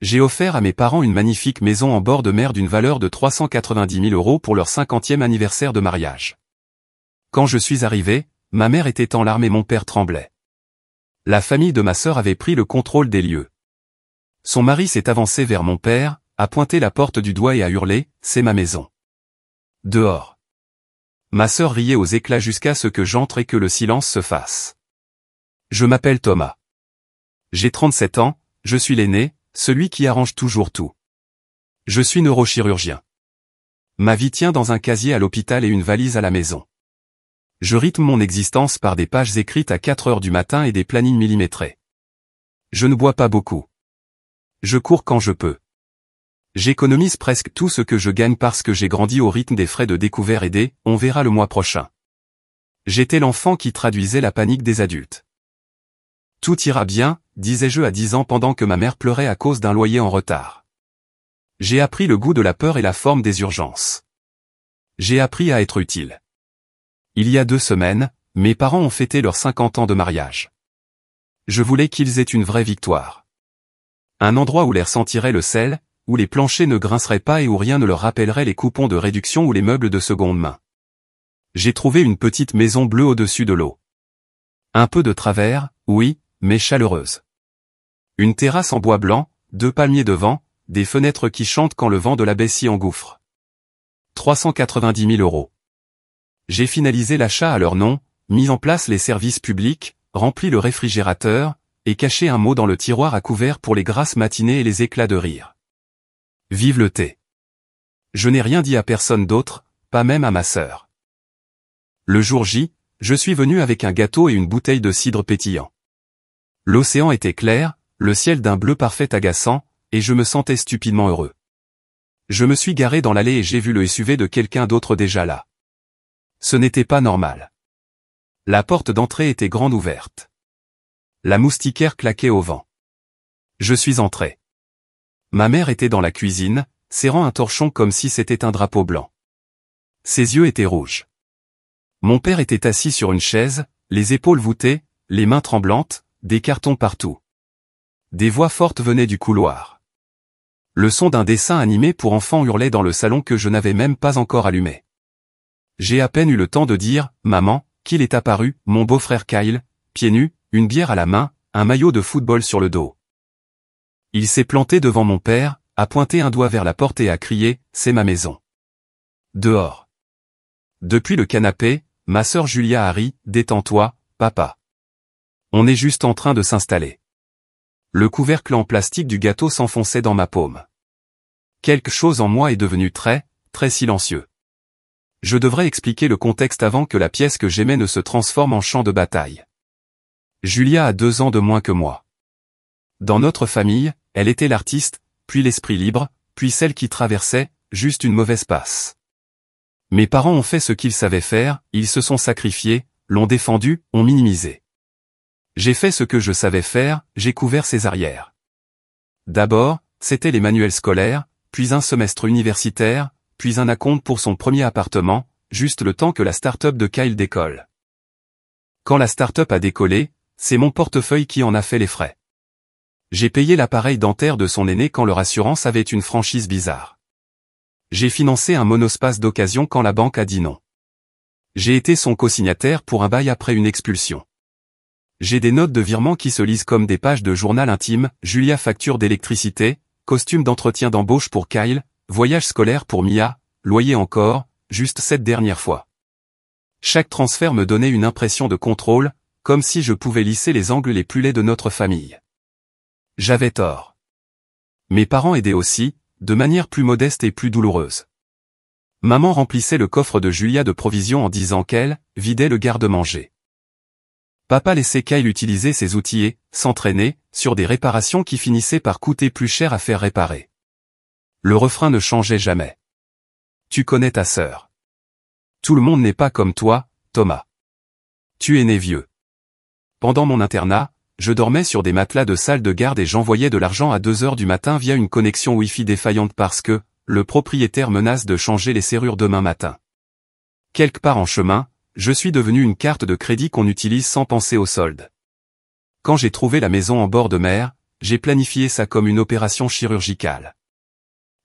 J'ai offert à mes parents une magnifique maison en bord de mer d'une valeur de 390 000 € pour leur 50e anniversaire de mariage. Quand je suis arrivé, ma mère était en larmes et mon père tremblait. La famille de ma sœur avait pris le contrôle des lieux. Son mari s'est avancé vers mon père, a pointé la porte du doigt et a hurlé « C'est ma maison ». Dehors. Ma sœur riait aux éclats jusqu'à ce que j'entre et que le silence se fasse. Je m'appelle Thomas. J'ai 37 ans, je suis l'aîné, celui qui arrange toujours tout. Je suis neurochirurgien. Ma vie tient dans un casier à l'hôpital et une valise à la maison. Je rythme mon existence par des pages écrites à 4 heures du matin et des plannings millimétrés. Je ne bois pas beaucoup. Je cours quand je peux. J'économise presque tout ce que je gagne parce que j'ai grandi au rythme des frais de découvert et des « on verra le mois prochain ». J'étais l'enfant qui traduisait la panique des adultes. Tout ira bien, disais-je à 10 ans pendant que ma mère pleurait à cause d'un loyer en retard. J'ai appris le goût de la peur et la forme des urgences. J'ai appris à être utile. Il y a 2 semaines, mes parents ont fêté leurs 50 ans de mariage. Je voulais qu'ils aient une vraie victoire. Un endroit où l'air sentirait le sel, où les planchers ne grinceraient pas et où rien ne leur rappellerait les coupons de réduction ou les meubles de seconde main. J'ai trouvé une petite maison bleue au-dessus de l'eau. Un peu de travers, oui, mais chaleureuse. Une terrasse en bois blanc, 2 palmiers devant, des fenêtres qui chantent quand le vent de la baie s'y engouffre. 390 000 €. J'ai finalisé l'achat à leur nom, mis en place les services publics, rempli le réfrigérateur, et caché un mot dans le tiroir à couvert pour les grasses matinées et les éclats de rire. Vive le thé. Je n'ai rien dit à personne d'autre, pas même à ma sœur. Le jour J, je suis venu avec un gâteau et une bouteille de cidre pétillant. L'océan était clair, le ciel d'un bleu parfait agaçant, et je me sentais stupidement heureux. Je me suis garé dans l'allée et j'ai vu le SUV de quelqu'un d'autre déjà là. Ce n'était pas normal. La porte d'entrée était grande ouverte. La moustiquaire claquait au vent. Je suis entré. Ma mère était dans la cuisine, serrant un torchon comme si c'était un drapeau blanc. Ses yeux étaient rouges. Mon père était assis sur une chaise, les épaules voûtées, les mains tremblantes, des cartons partout. Des voix fortes venaient du couloir. Le son d'un dessin animé pour enfants hurlait dans le salon que je n'avais même pas encore allumé. J'ai à peine eu le temps de dire « Maman », qu'il est apparu, mon beau-frère Kyle, pieds nus, une bière à la main, un maillot de football sur le dos. Il s'est planté devant mon père, a pointé un doigt vers la porte et a crié « C'est ma maison ». Dehors. Depuis le canapé, ma sœur Julia a ri « Détends-toi, papa. On est juste en train de s'installer ». Le couvercle en plastique du gâteau s'enfonçait dans ma paume. Quelque chose en moi est devenu très, très silencieux. Je devrais expliquer le contexte avant que la pièce que j'aimais ne se transforme en champ de bataille. Julia a 2 ans de moins que moi. Dans notre famille, elle était l'artiste, puis l'esprit libre, puis celle qui traversait, juste une mauvaise passe. Mes parents ont fait ce qu'ils savaient faire, ils se sont sacrifiés, l'ont défendu, ont minimisé. J'ai fait ce que je savais faire, j'ai couvert ses arrières. D'abord, c'était les manuels scolaires, puis un semestre universitaire, puis un acompte pour son premier appartement, juste le temps que la start-up de Kyle décolle. Quand la start-up a décollé, c'est mon portefeuille qui en a fait les frais. J'ai payé l'appareil dentaire de son aîné quand leur assurance avait une franchise bizarre. J'ai financé un monospace d'occasion quand la banque a dit non. J'ai été son co-signataire pour un bail après une expulsion. J'ai des notes de virement qui se lisent comme des pages de journal intime, Julia facture d'électricité, costume d'entretien d'embauche pour Kyle, voyage scolaire pour Mia, loyer encore, juste cette dernière fois. Chaque transfert me donnait une impression de contrôle, comme si je pouvais lisser les angles les plus laids de notre famille. J'avais tort. Mes parents aidaient aussi, de manière plus modeste et plus douloureuse. Maman remplissait le coffre de Julia de provisions en disant qu'elle vidait le garde-manger. Papa laissait Kyle utiliser ses outils et s'entraîner sur des réparations qui finissaient par coûter plus cher à faire réparer. Le refrain ne changeait jamais. Tu connais ta sœur. Tout le monde n'est pas comme toi, Thomas. Tu es né vieux. Pendant mon internat, je dormais sur des matelas de salle de garde et j'envoyais de l'argent à 2 heures du matin via une connexion Wi-Fi défaillante parce que le propriétaire menace de changer les serrures demain matin. Quelque part en chemin, je suis devenu une carte de crédit qu'on utilise sans penser au solde. Quand j'ai trouvé la maison en bord de mer, j'ai planifié ça comme une opération chirurgicale.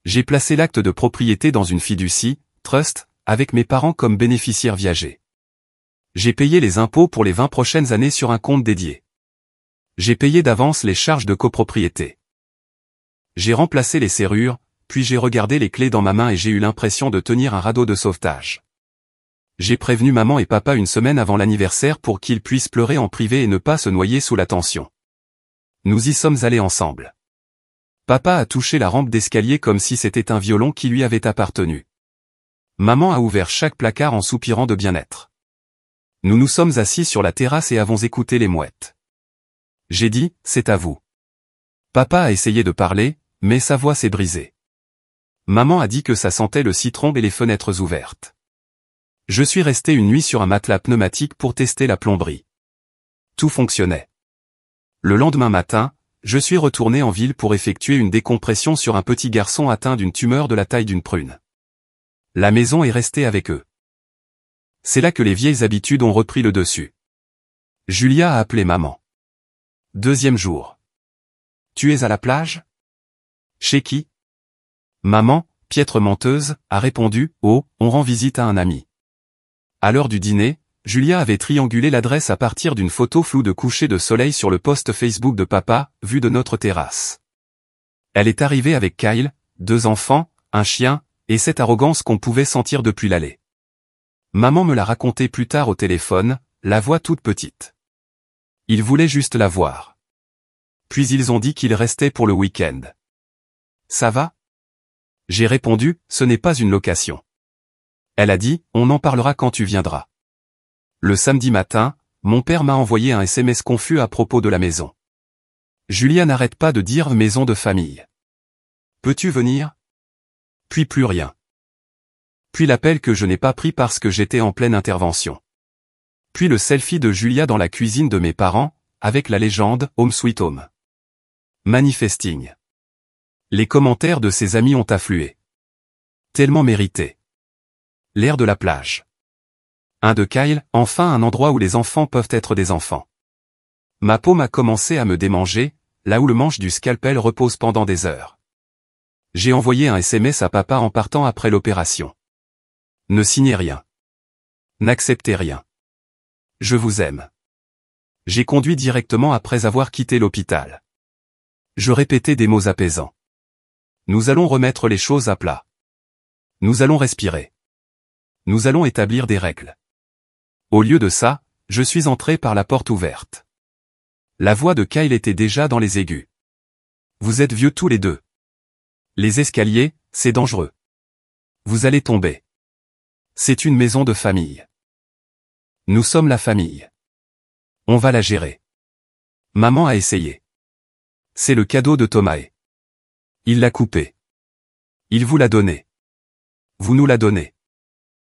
J'ai placé l'acte de propriété dans une fiducie, trust, avec mes parents comme bénéficiaires viagers. J'ai payé les impôts pour les 20 prochaines années sur un compte dédié. J'ai payé d'avance les charges de copropriété. J'ai remplacé les serrures, puis j'ai regardé les clés dans ma main et j'ai eu l'impression de tenir un radeau de sauvetage. J'ai prévenu maman et papa une semaine avant l'anniversaire pour qu'ils puissent pleurer en privé et ne pas se noyer sous la tension. Nous y sommes allés ensemble. Papa a touché la rampe d'escalier comme si c'était un violon qui lui avait appartenu. Maman a ouvert chaque placard en soupirant de bien-être. Nous nous sommes assis sur la terrasse et avons écouté les mouettes. J'ai dit, c'est à vous. Papa a essayé de parler, mais sa voix s'est brisée. Maman a dit que ça sentait le citron et les fenêtres ouvertes. Je suis resté une nuit sur un matelas pneumatique pour tester la plomberie. Tout fonctionnait. Le lendemain matin, je suis retourné en ville pour effectuer une décompression sur un petit garçon atteint d'une tumeur de la taille d'une prune. La maison est restée avec eux. C'est là que les vieilles habitudes ont repris le dessus. Julia a appelé maman. Deuxième jour. Tu es à la plage? Chez qui? Maman, piètre menteuse, a répondu, oh, on rend visite à un ami. À l'heure du dîner, Julia avait triangulé l'adresse à partir d'une photo floue de coucher de soleil sur le post Facebook de papa, vue de notre terrasse. Elle est arrivée avec Kyle, 2 enfants, un chien, et cette arrogance qu'on pouvait sentir depuis l'allée. Maman me l'a raconté plus tard au téléphone, la voix toute petite. Ils voulaient juste la voir. Puis ils ont dit qu'ils restaient pour le week-end. Ça va? J'ai répondu, ce n'est pas une location. Elle a dit, on en parlera quand tu viendras. Le samedi matin, mon père m'a envoyé un SMS confus à propos de la maison. Julia n'arrête pas de dire maison de famille. Peux-tu venir? Puis plus rien. Puis l'appel que je n'ai pas pris parce que j'étais en pleine intervention. Puis le selfie de Julia dans la cuisine de mes parents, avec la légende Home Sweet Home. Manifesting. Les commentaires de ses amis ont afflué. Tellement mérité. L'air de la plage. Un de Kyle, enfin un endroit où les enfants peuvent être des enfants. Ma paume a commencé à me démanger, là où le manche du scalpel repose pendant des heures. J'ai envoyé un SMS à papa en partant après l'opération. Ne signez rien. N'acceptez rien. Je vous aime. J'ai conduit directement après avoir quitté l'hôpital. Je répétais des mots apaisants. Nous allons remettre les choses à plat. Nous allons respirer. Nous allons établir des règles. Au lieu de ça, je suis entré par la porte ouverte. La voix de Kyle était déjà dans les aigus. Vous êtes vieux tous les deux. Les escaliers, c'est dangereux. Vous allez tomber. C'est une maison de famille. Nous sommes la famille. On va la gérer. Maman a essayé. C'est le cadeau de Thomas. Il l'a coupé. Il vous l'a donné. Vous nous l'a donné.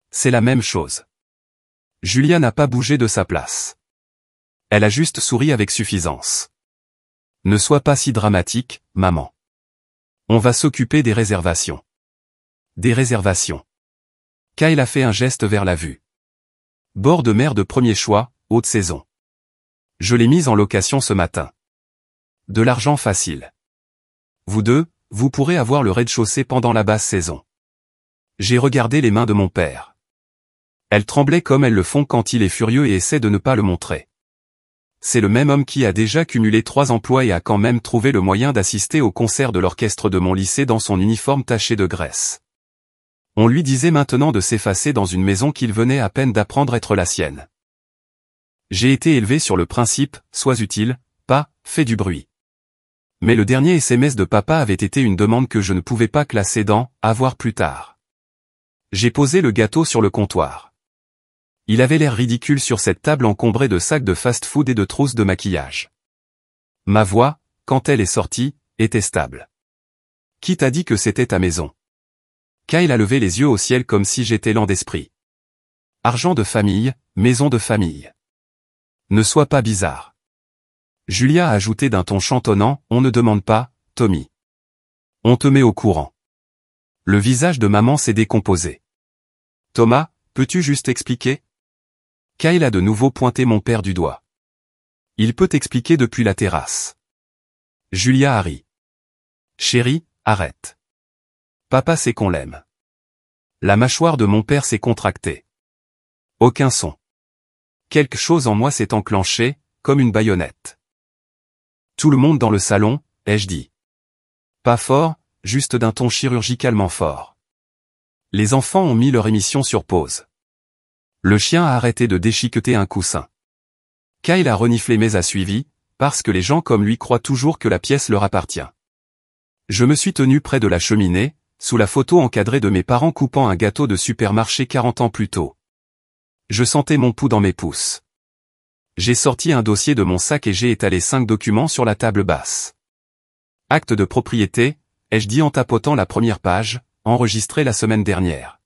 C'est la même chose. Julia n'a pas bougé de sa place. Elle a juste souri avec suffisance. Ne sois pas si dramatique, maman. On va s'occuper des réservations. Des réservations. Kyle a fait un geste vers la vue. Bord de mer de premier choix, haute saison. Je l'ai mise en location ce matin. De l'argent facile. Vous deux, vous pourrez avoir le rez-de-chaussée pendant la basse saison. J'ai regardé les mains de mon père. Elles tremblaient comme elles le font quand il est furieux et essaie de ne pas le montrer. C'est le même homme qui a déjà cumulé 3 emplois et a quand même trouvé le moyen d'assister au concert de l'orchestre de mon lycée dans son uniforme taché de graisse. On lui disait maintenant de s'effacer dans une maison qu'il venait à peine d'apprendre être la sienne. J'ai été élevé sur le principe, sois utile, pas, fais du bruit. Mais le dernier SMS de papa avait été une demande que je ne pouvais pas classer dans « à voir plus tard ». J'ai posé le gâteau sur le comptoir. Il avait l'air ridicule sur cette table encombrée de sacs de fast-food et de trousses de maquillage. Ma voix, quand elle est sortie, était stable. Qui t'a dit que c'était ta maison? Kyle a levé les yeux au ciel comme si j'étais lent d'esprit. Argent de famille, maison de famille. Ne sois pas bizarre. Julia a ajouté d'un ton chantonnant, on ne demande pas, Tommy. On te met au courant. Le visage de maman s'est décomposé. Thomas, peux-tu juste expliquer? Kyle a de nouveau pointé mon père du doigt. Il peut expliquer depuis la terrasse. Julia a ri. Chérie, arrête. Papa sait qu'on l'aime. La mâchoire de mon père s'est contractée. Aucun son. Quelque chose en moi s'est enclenché, comme une baïonnette. Tout le monde dans le salon, ai-je dit. Pas fort, juste d'un ton chirurgicalement fort. Les enfants ont mis leur émission sur pause. Le chien a arrêté de déchiqueter un coussin. Kyle a reniflé mais a suivi, parce que les gens comme lui croient toujours que la pièce leur appartient. Je me suis tenu près de la cheminée, sous la photo encadrée de mes parents coupant un gâteau de supermarché 40 ans plus tôt. Je sentais mon pouls dans mes pouces. J'ai sorti un dossier de mon sac et j'ai étalé 5 documents sur la table basse. Acte de propriété, ai-je dit en tapotant la première page, enregistré la semaine dernière.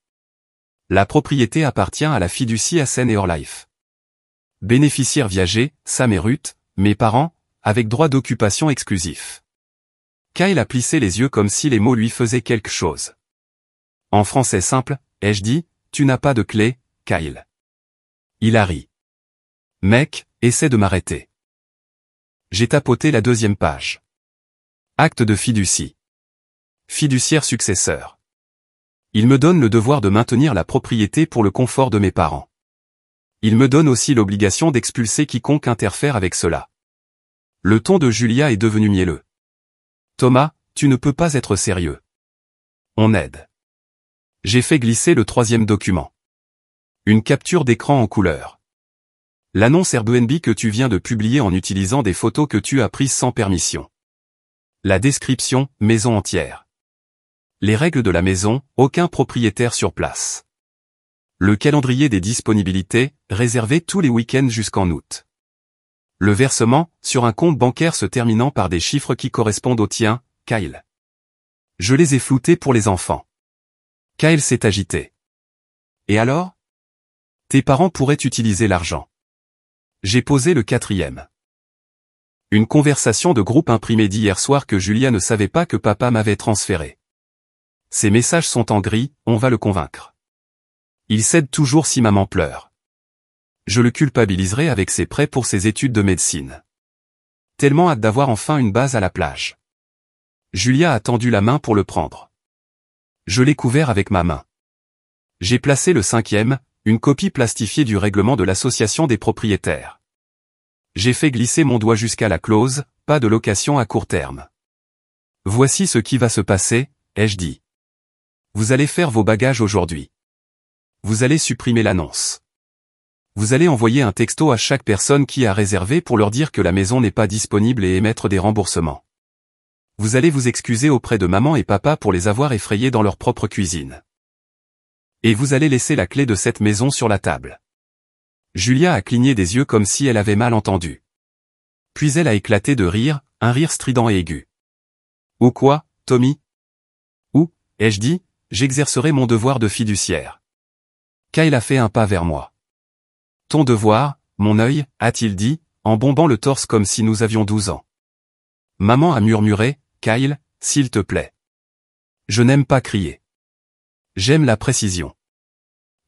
La propriété appartient à la fiducie Assen et Orlife. Bénéficiaires viagers, Sam et Ruth, mes parents, avec droit d'occupation exclusif. Kyle a plissé les yeux comme si les mots lui faisaient quelque chose. En français simple, ai-je dit, tu n'as pas de clé, Kyle. Il a ri. Mec, essaie de m'arrêter. J'ai tapoté la deuxième page. Acte de fiducie. Fiduciaire successeur. Il me donne le devoir de maintenir la propriété pour le confort de mes parents. Il me donne aussi l'obligation d'expulser quiconque interfère avec cela. Le ton de Julia est devenu mielleux. Thomas, tu ne peux pas être sérieux. On aide. J'ai fait glisser le troisième document. Une capture d'écran en couleur. L'annonce Airbnb que tu viens de publier en utilisant des photos que tu as prises sans permission. La description, maison entière. Les règles de la maison, aucun propriétaire sur place. Le calendrier des disponibilités, réservé tous les week-ends jusqu'en août. Le versement, sur un compte bancaire se terminant par des chiffres qui correspondent au tien, Kyle. Je les ai floutés pour les enfants. Kyle s'est agité. Et alors? Tes parents pourraient utiliser l'argent. J'ai posé le quatrième. Une conversation de groupe imprimée d'hier soir que Julia ne savait pas que papa m'avait transféré. Ces messages sont en gris, on va le convaincre. Il cède toujours si maman pleure. Je le culpabiliserai avec ses prêts pour ses études de médecine. Tellement hâte d'avoir enfin une base à la plage. Julia a tendu la main pour le prendre. Je l'ai couvert avec ma main. J'ai placé le cinquième, une copie plastifiée du règlement de l'association des propriétaires. J'ai fait glisser mon doigt jusqu'à la clause, pas de location à court terme. Voici ce qui va se passer, ai-je dit. Vous allez faire vos bagages aujourd'hui. Vous allez supprimer l'annonce. Vous allez envoyer un texto à chaque personne qui a réservé pour leur dire que la maison n'est pas disponible et émettre des remboursements. Vous allez vous excuser auprès de maman et papa pour les avoir effrayés dans leur propre cuisine. Et vous allez laisser la clé de cette maison sur la table. Julia a cligné des yeux comme si elle avait mal entendu. Puis elle a éclaté de rire, un rire strident et aigu. Ou quoi, Tommy? Ou, ai-je dit, j'exercerai mon devoir de fiduciaire. Kyle a fait un pas vers moi. Ton devoir, mon œil, a-t-il dit, en bombant le torse comme si nous avions 12 ans. Maman a murmuré, Kyle, s'il te plaît. Je n'aime pas crier. J'aime la précision.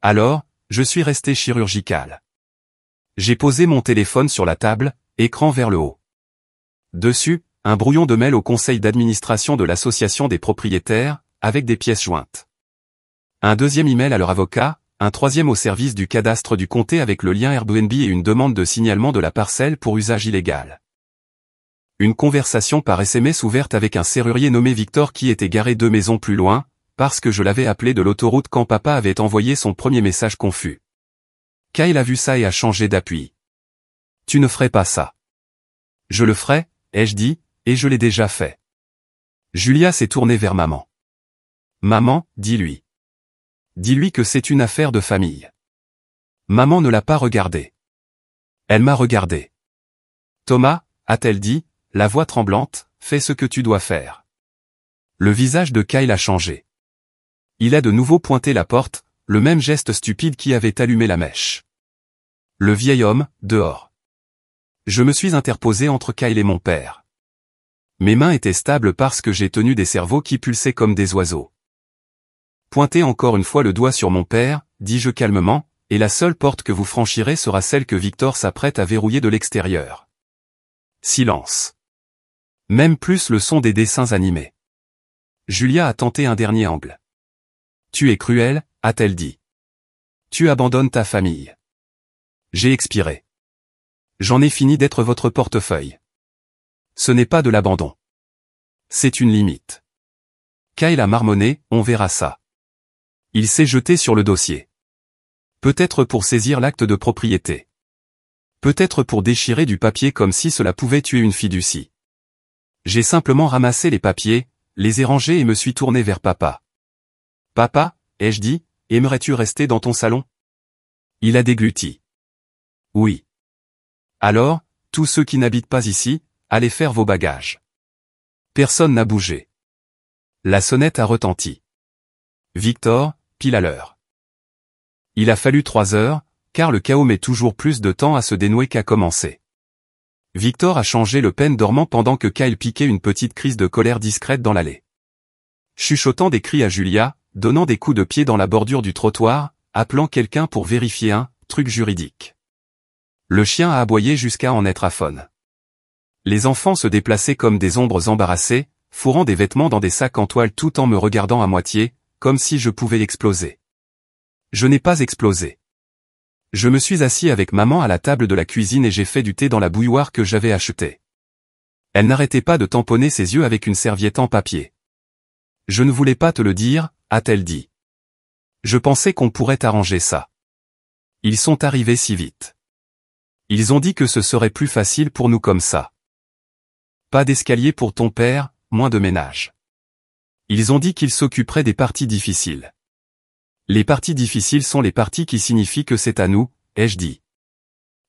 Alors, je suis resté chirurgical. J'ai posé mon téléphone sur la table, écran vers le haut. Dessus, un brouillon de mail au conseil d'administration de l'association des propriétaires, avec des pièces jointes. Un deuxième email à leur avocat, un troisième au service du cadastre du comté avec le lien Airbnb et une demande de signalement de la parcelle pour usage illégal. Une conversation par SMS ouverte avec un serrurier nommé Victor qui était garé 2 maisons plus loin, parce que je l'avais appelé de l'autoroute quand papa avait envoyé son premier message confus. Kyle a vu ça et a changé d'appui. Tu ne ferais pas ça. Je le ferai, ai-je dit, et je l'ai déjà fait. Julia s'est tournée vers maman. Maman, dis-lui. Dis-lui que c'est une affaire de famille. Maman ne l'a pas regardé. Elle m'a regardé. Thomas, a-t-elle dit, la voix tremblante, fais ce que tu dois faire. Le visage de Kyle a changé. Il a de nouveau pointé la porte, le même geste stupide qui avait allumé la mèche. Le vieil homme, dehors. Je me suis interposé entre Kyle et mon père. Mes mains étaient stables parce que j'ai tenu des cerveaux qui pulsaient comme des oiseaux. Pointez encore une fois le doigt sur mon père, dis-je calmement, et la seule porte que vous franchirez sera celle que Victor s'apprête à verrouiller de l'extérieur. Silence. Même plus le son des dessins animés. Julia a tenté un dernier angle. Tu es cruel, a-t-elle dit. Tu abandonnes ta famille. J'ai expiré. J'en ai fini d'être votre portefeuille. Ce n'est pas de l'abandon. C'est une limite. Kyle a marmonné, on verra ça. Il s'est jeté sur le dossier. Peut-être pour saisir l'acte de propriété. Peut-être pour déchirer du papier comme si cela pouvait tuer une fiducie. J'ai simplement ramassé les papiers, les ai rangés et me suis tourné vers papa. Papa, ai-je dit, aimerais-tu rester dans ton salon? Il a dégluti. Oui. Alors, tous ceux qui n'habitent pas ici, allez faire vos bagages. Personne n'a bougé. La sonnette a retenti. Victor, pile à l'heure. Il a fallu 3 heures, car le chaos met toujours plus de temps à se dénouer qu'à commencer. Victor a changé le peine dormant pendant que Kyle piquait une petite crise de colère discrète dans l'allée. Chuchotant des cris à Julia, donnant des coups de pied dans la bordure du trottoir, appelant quelqu'un pour vérifier un truc juridique. Le chien a aboyé jusqu'à en être aphone. Les enfants se déplaçaient comme des ombres embarrassées, fourrant des vêtements dans des sacs en toile tout en me regardant à moitié, comme si je pouvais exploser. Je n'ai pas explosé. Je me suis assis avec maman à la table de la cuisine et j'ai fait du thé dans la bouilloire que j'avais achetée. Elle n'arrêtait pas de tamponner ses yeux avec une serviette en papier. Je ne voulais pas te le dire, a-t-elle dit. Je pensais qu'on pourrait arranger ça. Ils sont arrivés si vite. Ils ont dit que ce serait plus facile pour nous comme ça. Pas d'escalier pour ton père, moins de ménage. Ils ont dit qu'ils s'occuperaient des parties difficiles. Les parties difficiles sont les parties qui signifient que c'est à nous, ai-je dit.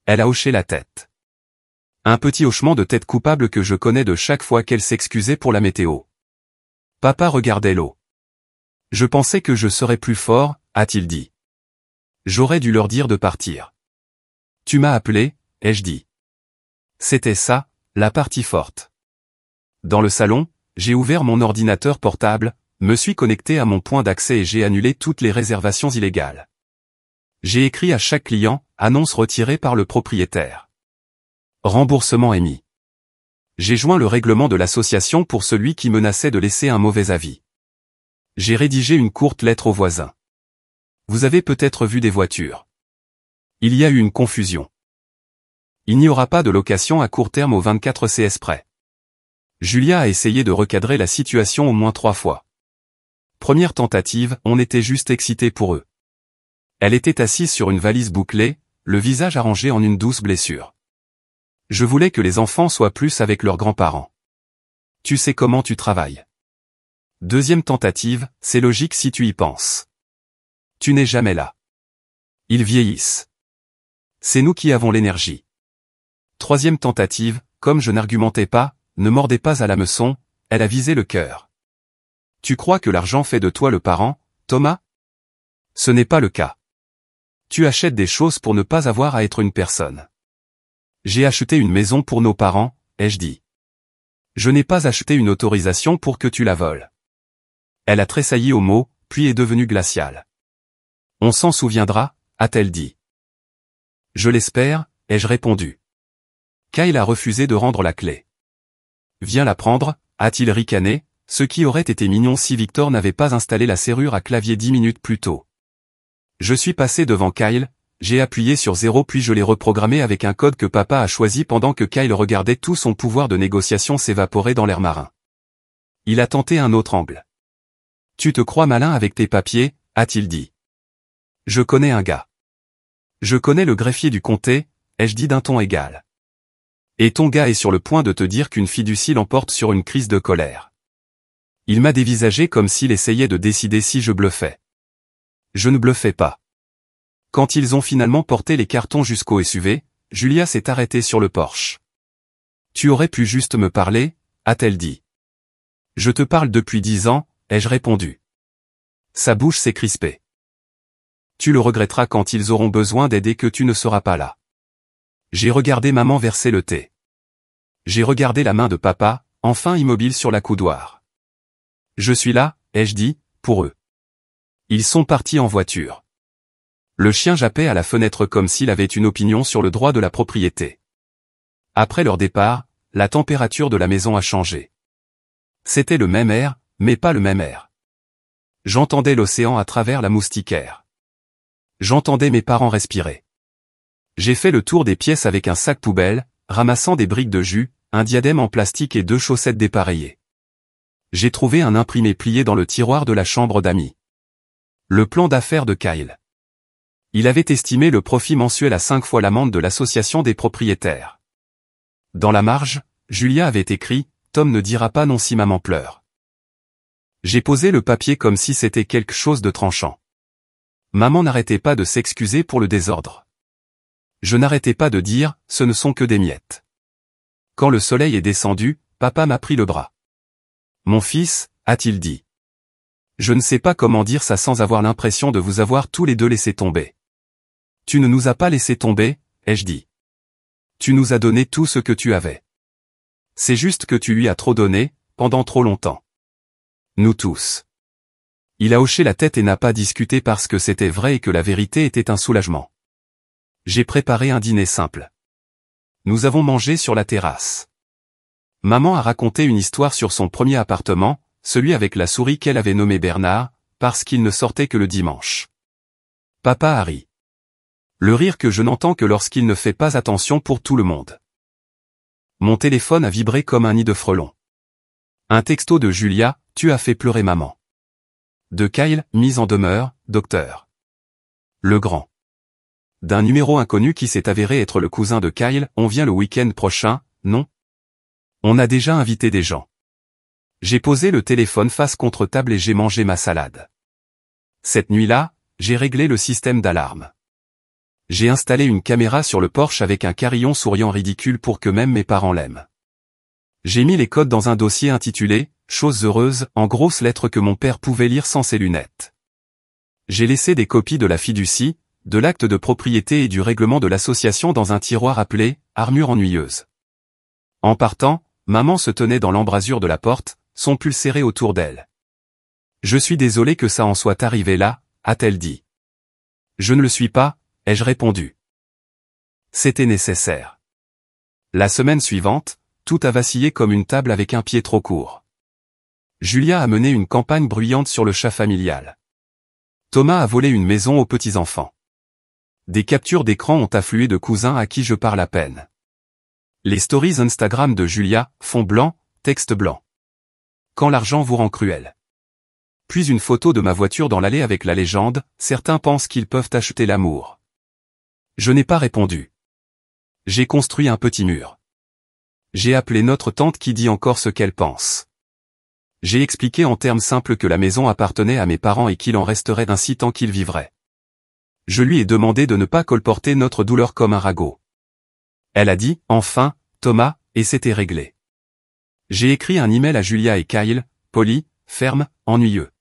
Elle a hoché la tête. Un petit hochement de tête coupable que je connais de chaque fois qu'elle s'excusait pour la météo. Papa regardait l'eau. Je pensais que je serais plus fort, a-t-il dit. J'aurais dû leur dire de partir. Tu m'as appelé, ai-je dit. C'était ça, la partie forte. Dans le salon, j'ai ouvert mon ordinateur portable, me suis connecté à mon point d'accès et j'ai annulé toutes les réservations illégales. J'ai écrit à chaque client, annonce retirée par le propriétaire. Remboursement émis. J'ai joint le règlement de l'association pour celui qui menaçait de laisser un mauvais avis. J'ai rédigé une courte lettre aux voisins. Vous avez peut-être vu des voitures. Il y a eu une confusion. Il n'y aura pas de location à court terme au 24 CS près. Julia a essayé de recadrer la situation au moins 3 fois. Première tentative, on était juste excités pour eux. Elle était assise sur une valise bouclée, le visage arrangé en une douce blessure. Je voulais que les enfants soient plus avec leurs grands-parents. Tu sais comment tu travailles. Deuxième tentative, c'est logique si tu y penses. Tu n'es jamais là. Ils vieillissent. C'est nous qui avons l'énergie. Troisième tentative, comme je n'argumentais pas, ne mordais pas à l'hameçon, elle a visé le cœur. Tu crois que l'argent fait de toi le parent, Thomas? Ce n'est pas le cas. Tu achètes des choses pour ne pas avoir à être une personne. J'ai acheté une maison pour nos parents, ai-je dit. Je n'ai pas acheté une autorisation pour que tu la voles. Elle a tressailli au mot, puis est devenue glaciale. On s'en souviendra, a-t-elle dit. Je l'espère, ai-je répondu. Kyle a refusé de rendre la clé. Viens la prendre, a-t-il ricané, ce qui aurait été mignon si Victor n'avait pas installé la serrure à clavier 10 minutes plus tôt. Je suis passé devant Kyle, j'ai appuyé sur 0 puis je l'ai reprogrammé avec un code que papa a choisi pendant que Kyle regardait tout son pouvoir de négociation s'évaporer dans l'air marin. Il a tenté un autre angle. Tu te crois malin avec tes papiers, a-t-il dit. Je connais un gars. Je connais le greffier du comté, ai-je dit d'un ton égal. Et ton gars est sur le point de te dire qu'une fiducie l'emporte sur une crise de colère. Il m'a dévisagé comme s'il essayait de décider si je bluffais. Je ne bluffais pas. Quand ils ont finalement porté les cartons jusqu'au SUV, Julia s'est arrêtée sur le porche. Tu aurais pu juste me parler, a-t-elle dit. Je te parle depuis 10 ans, ai-je répondu. Sa bouche s'est crispée. Tu le regretteras quand ils auront besoin d'aide et que tu ne seras pas là. J'ai regardé maman verser le thé. J'ai regardé la main de papa, enfin immobile sur la coudoir. Je suis là, ai-je dit, pour eux. Ils sont partis en voiture. Le chien jappait à la fenêtre comme s'il avait une opinion sur le droit de la propriété. Après leur départ, la température de la maison a changé. C'était le même air, mais pas le même air. J'entendais l'océan à travers la moustiquaire. J'entendais mes parents respirer. J'ai fait le tour des pièces avec un sac poubelle, ramassant des briques de jus, un diadème en plastique et 2 chaussettes dépareillées. J'ai trouvé un imprimé plié dans le tiroir de la chambre d'amis. Le plan d'affaires de Kyle. Il avait estimé le profit mensuel à 5 fois l'amende de l'association des propriétaires. Dans la marge, Julia avait écrit « Tom ne dira pas non si maman pleure ». J'ai posé le papier comme si c'était quelque chose de tranchant. Maman n'arrêtait pas de s'excuser pour le désordre. Je n'arrêtais pas de dire « ce ne sont que des miettes ». Quand le soleil est descendu, papa m'a pris le bras. « Mon fils », a-t-il dit. Je ne sais pas comment dire ça sans avoir l'impression de vous avoir tous les deux laissé tomber. Tu ne nous as pas laissé tomber, ai-je dit. Tu nous as donné tout ce que tu avais. C'est juste que tu lui as trop donné, pendant trop longtemps. Nous tous. Il a hoché la tête et n'a pas discuté parce que c'était vrai et que la vérité était un soulagement. J'ai préparé un dîner simple. Nous avons mangé sur la terrasse. Maman a raconté une histoire sur son premier appartement, celui avec la souris qu'elle avait nommé Bernard, parce qu'il ne sortait que le dimanche. Papa a ri. Le rire que je n'entends que lorsqu'il ne fait pas attention pour tout le monde. Mon téléphone a vibré comme un nid de frelons. Un texto de Julia, tu as fait pleurer maman. De Kyle, mise en demeure, docteur. Le grand. D'un numéro inconnu qui s'est avéré être le cousin de Kyle, on vient le week-end prochain, non? On a déjà invité des gens. J'ai posé le téléphone face contre table et j'ai mangé ma salade. Cette nuit-là, j'ai réglé le système d'alarme. J'ai installé une caméra sur le porche avec un carillon souriant ridicule pour que même mes parents l'aiment. J'ai mis les codes dans un dossier intitulé « Choses heureuses » en grosses lettres que mon père pouvait lire sans ses lunettes. J'ai laissé des copies de la fiducie, de l'acte de propriété et du règlement de l'association dans un tiroir appelé « Armure ennuyeuse ». En partant, maman se tenait dans l'embrasure de la porte, son pull serré autour d'elle. « Je suis désolé que ça en soit arrivé là », a-t-elle dit. « Je ne le suis pas », ai-je répondu. C'était nécessaire. La semaine suivante, tout a vacillé comme une table avec un pied trop court. Julia a mené une campagne bruyante sur le chat familial. Thomas a volé une maison aux petits-enfants. Des captures d'écran ont afflué de cousins à qui je parle à peine. Les stories Instagram de Julia, fond blanc, texte blanc. Quand l'argent vous rend cruel. Puis une photo de ma voiture dans l'allée avec la légende, certains pensent qu'ils peuvent acheter l'amour. Je n'ai pas répondu. J'ai construit un petit mur. J'ai appelé notre tante qui dit encore ce qu'elle pense. J'ai expliqué en termes simples que la maison appartenait à mes parents et qu'il en resterait ainsi tant qu'ils vivraient. Je lui ai demandé de ne pas colporter notre douleur comme un ragot. Elle a dit, enfin, Thomas, et c'était réglé. J'ai écrit un email à Julia et Kyle, poli, ferme, ennuyeux.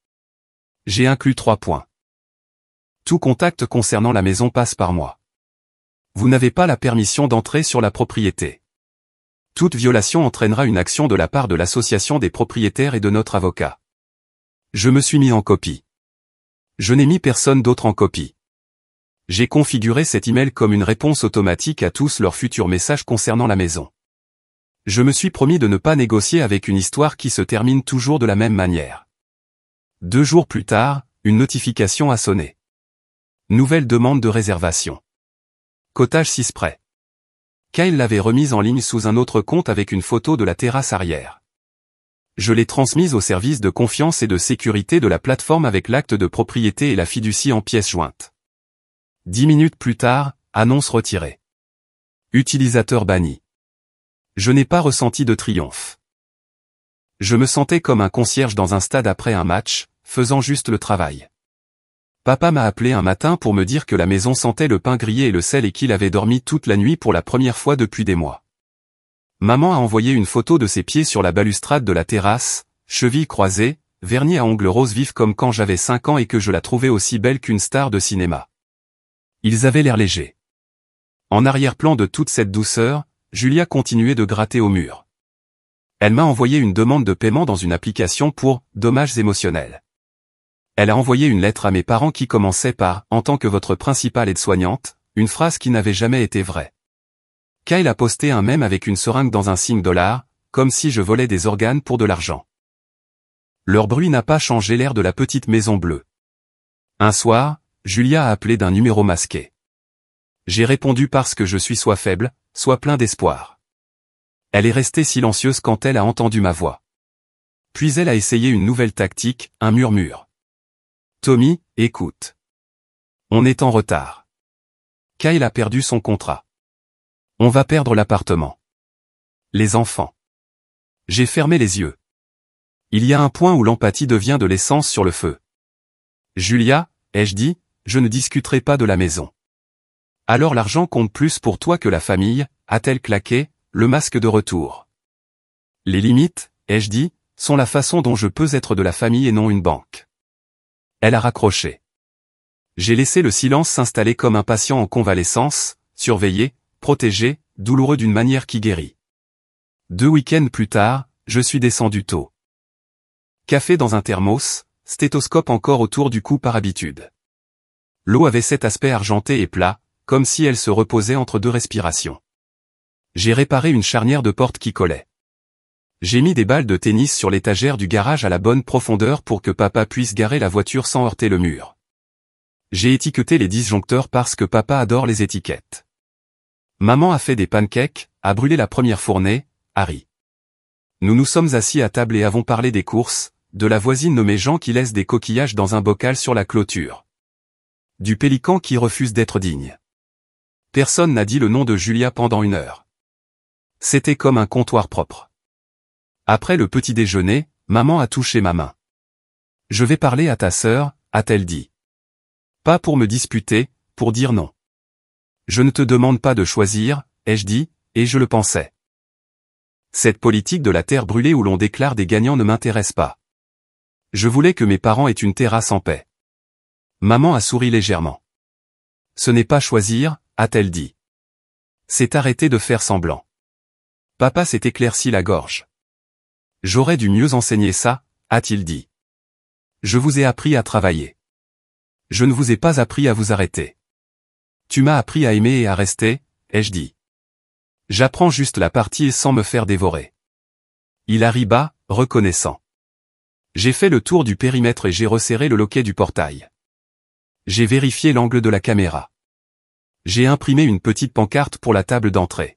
J'ai inclus 3 points. Tout contact concernant la maison passe par moi. Vous n'avez pas la permission d'entrer sur la propriété. Toute violation entraînera une action de la part de l'association des propriétaires et de notre avocat. Je me suis mis en copie. Je n'ai mis personne d'autre en copie. J'ai configuré cet email comme une réponse automatique à tous leurs futurs messages concernant la maison. Je me suis promis de ne pas négocier avec une histoire qui se termine toujours de la même manière. 2 jours plus tard, une notification a sonné. Nouvelle demande de réservation. Cottage 6 près. Kyle l'avait remise en ligne sous un autre compte avec une photo de la terrasse arrière. Je l'ai transmise au service de confiance et de sécurité de la plateforme avec l'acte de propriété et la fiducie en pièces jointes. 10 minutes plus tard, annonce retirée. Utilisateur banni. Je n'ai pas ressenti de triomphe. Je me sentais comme un concierge dans un stade après un match, faisant juste le travail. Papa m'a appelé un matin pour me dire que la maison sentait le pain grillé et le sel et qu'il avait dormi toute la nuit pour la première fois depuis des mois. Maman a envoyé une photo de ses pieds sur la balustrade de la terrasse, chevilles croisées, vernis à ongles roses vifs comme quand j'avais 5 ans et que je la trouvais aussi belle qu'une star de cinéma. Ils avaient l'air légers. En arrière-plan de toute cette douceur, Julia continuait de gratter au mur. Elle m'a envoyé une demande de paiement dans une application pour « dommages émotionnels ». Elle a envoyé une lettre à mes parents qui commençait par « en tant que votre principale aide-soignante », une phrase qui n'avait jamais été vraie. Kyle a posté un mème avec une seringue dans un signe $, comme si je volais des organes pour de l'argent. Leur bruit n'a pas changé l'air de la petite maison bleue. Un soir, Julia a appelé d'un numéro masqué. J'ai répondu parce que je suis soit faible, soit plein d'espoir. Elle est restée silencieuse quand elle a entendu ma voix. Puis elle a essayé une nouvelle tactique, un murmure. Tommy, écoute. On est en retard. Kyle a perdu son contrat. On va perdre l'appartement. Les enfants. J'ai fermé les yeux. Il y a un point où l'empathie devient de l'essence sur le feu. Julia, ai-je dit, je ne discuterai pas de la maison. Alors l'argent compte plus pour toi que la famille, a-t-elle claqué, le masque de retour. Les limites, ai-je dit, sont la façon dont je peux être de la famille et non une banque. Elle a raccroché. J'ai laissé le silence s'installer comme un patient en convalescence, surveillé, protégé, douloureux d'une manière qui guérit. 2 week-ends plus tard, je suis descendu tôt. Café dans un thermos, stéthoscope encore autour du cou par habitude. L'eau avait cet aspect argenté et plat, comme si elle se reposait entre 2 respirations. J'ai réparé une charnière de porte qui collait. J'ai mis des balles de tennis sur l'étagère du garage à la bonne profondeur pour que papa puisse garer la voiture sans heurter le mur. J'ai étiqueté les disjoncteurs parce que papa adore les étiquettes. Maman a fait des pancakes, a brûlé la première fournée, Harry. Nous nous sommes assis à table et avons parlé des courses, de la voisine nommée Jean qui laisse des coquillages dans un bocal sur la clôture. Du pélican qui refuse d'être digne. Personne n'a dit le nom de Julia pendant 1 heure. C'était comme un comptoir propre. Après le petit déjeuner, maman a touché ma main. Je vais parler à ta sœur, a-t-elle dit. Pas pour me disputer, pour dire non. Je ne te demande pas de choisir, ai-je dit, et je le pensais. Cette politique de la terre brûlée où l'on déclare des gagnants ne m'intéresse pas. Je voulais que mes parents aient une terrasse en paix. Maman a souri légèrement. Ce n'est pas choisir, a-t-elle dit. C'est arrêter de faire semblant. Papa s'est éclairci la gorge. J'aurais dû mieux enseigner ça, a-t-il dit. Je vous ai appris à travailler. Je ne vous ai pas appris à vous arrêter. Tu m'as appris à aimer et à rester, ai-je dit. J'apprends juste la partie sans me faire dévorer. Il arriva, reconnaissant. J'ai fait le tour du périmètre et j'ai resserré le loquet du portail. J'ai vérifié l'angle de la caméra. J'ai imprimé une petite pancarte pour la table d'entrée.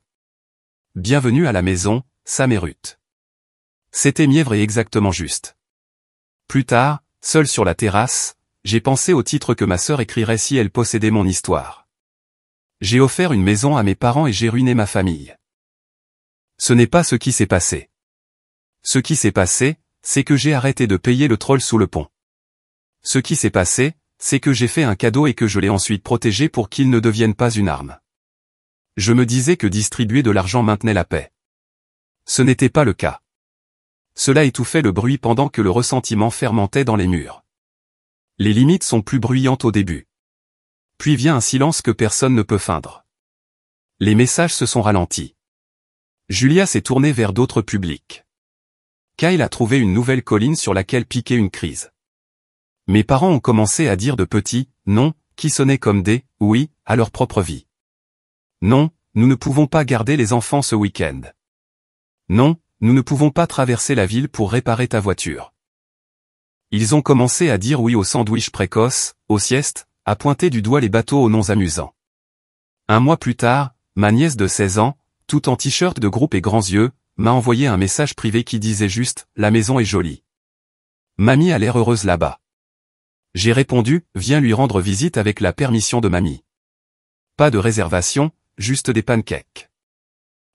Bienvenue à la maison, Sam et Ruth. C'était mièvre et exactement juste. Plus tard, seul sur la terrasse, j'ai pensé au titre que ma sœur écrirait si elle possédait mon histoire. J'ai offert une maison à mes parents et j'ai ruiné ma famille. Ce n'est pas ce qui s'est passé. Ce qui s'est passé, c'est que j'ai arrêté de payer le troll sous le pont. Ce qui s'est passé, c'est que j'ai fait un cadeau et que je l'ai ensuite protégé pour qu'il ne devienne pas une arme. Je me disais que distribuer de l'argent maintenait la paix. Ce n'était pas le cas. Cela étouffait le bruit pendant que le ressentiment fermentait dans les murs. Les limites sont plus bruyantes au début. Puis vient un silence que personne ne peut feindre. Les messages se sont ralentis. Julia s'est tournée vers d'autres publics. Kyle a trouvé une nouvelle colline sur laquelle piquer une crise. Mes parents ont commencé à dire de petits « non » qui sonnaient comme des « oui » à leur propre vie. Non, nous ne pouvons pas garder les enfants ce week-end. Non, nous ne pouvons pas traverser la ville pour réparer ta voiture. Ils ont commencé à dire oui aux sandwichs précoces, aux siestes, à pointer du doigt les bateaux aux noms amusants. 1 mois plus tard, ma nièce de 16 ans, tout en t-shirt de groupe et grands yeux, m'a envoyé un message privé qui disait juste « La maison est jolie. Mamie a l'air heureuse là-bas. » J'ai répondu « Viens lui rendre visite avec la permission de mamie. » Pas de réservation, juste des pancakes.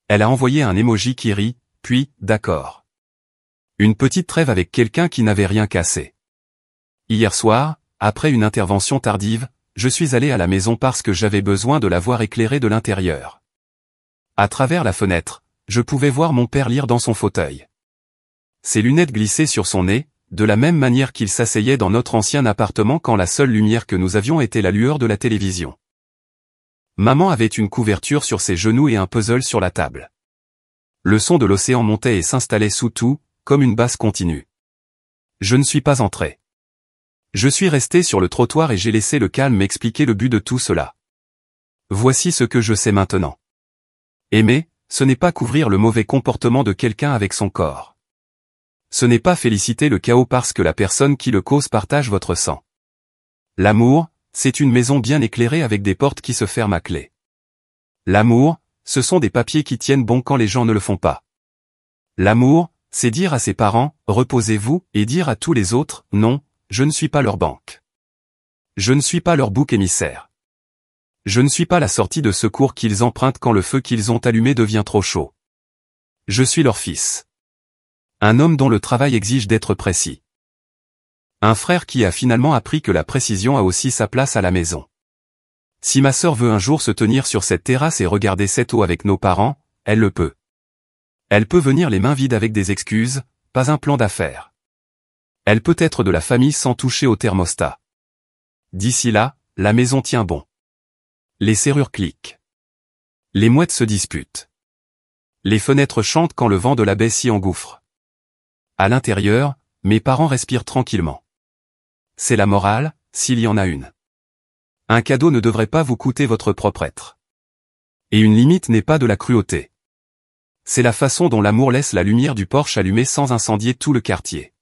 Elle a envoyé un emoji qui rit, puis « D'accord. » Une petite trêve avec quelqu'un qui n'avait rien cassé. Hier soir, après une intervention tardive, je suis allé à la maison parce que j'avais besoin de la voir éclairée de l'intérieur. À travers la fenêtre, je pouvais voir mon père lire dans son fauteuil. Ses lunettes glissaient sur son nez, de la même manière qu'il s'asseyait dans notre ancien appartement quand la seule lumière que nous avions était la lueur de la télévision. Maman avait une couverture sur ses genoux et un puzzle sur la table. Le son de l'océan montait et s'installait sous tout, comme une basse continue. Je ne suis pas entré. Je suis resté sur le trottoir et j'ai laissé le calme m'expliquer le but de tout cela. Voici ce que je sais maintenant. Aimer, ce n'est pas couvrir le mauvais comportement de quelqu'un avec son corps. Ce n'est pas féliciter le chaos parce que la personne qui le cause partage votre sang. L'amour, c'est une maison bien éclairée avec des portes qui se ferment à clé. L'amour, ce sont des papiers qui tiennent bon quand les gens ne le font pas. L'amour, c'est dire à ses parents, reposez-vous, et dire à tous les autres, non, je ne suis pas leur banque. Je ne suis pas leur bouc émissaire. Je ne suis pas la sortie de secours qu'ils empruntent quand le feu qu'ils ont allumé devient trop chaud. Je suis leur fils. Un homme dont le travail exige d'être précis. Un frère qui a finalement appris que la précision a aussi sa place à la maison. Si ma sœur veut un jour se tenir sur cette terrasse et regarder cette eau avec nos parents, elle le peut. Elle peut venir les mains vides avec des excuses, pas un plan d'affaires. Elle peut être de la famille sans toucher au thermostat. D'ici là, la maison tient bon. Les serrures cliquent. Les mouettes se disputent. Les fenêtres chantent quand le vent de la baie s'y engouffre. À l'intérieur, mes parents respirent tranquillement. C'est la morale, s'il y en a une. Un cadeau ne devrait pas vous coûter votre propre être. Et une limite n'est pas de la cruauté. C'est la façon dont l'amour laisse la lumière du porche allumée sans incendier tout le quartier.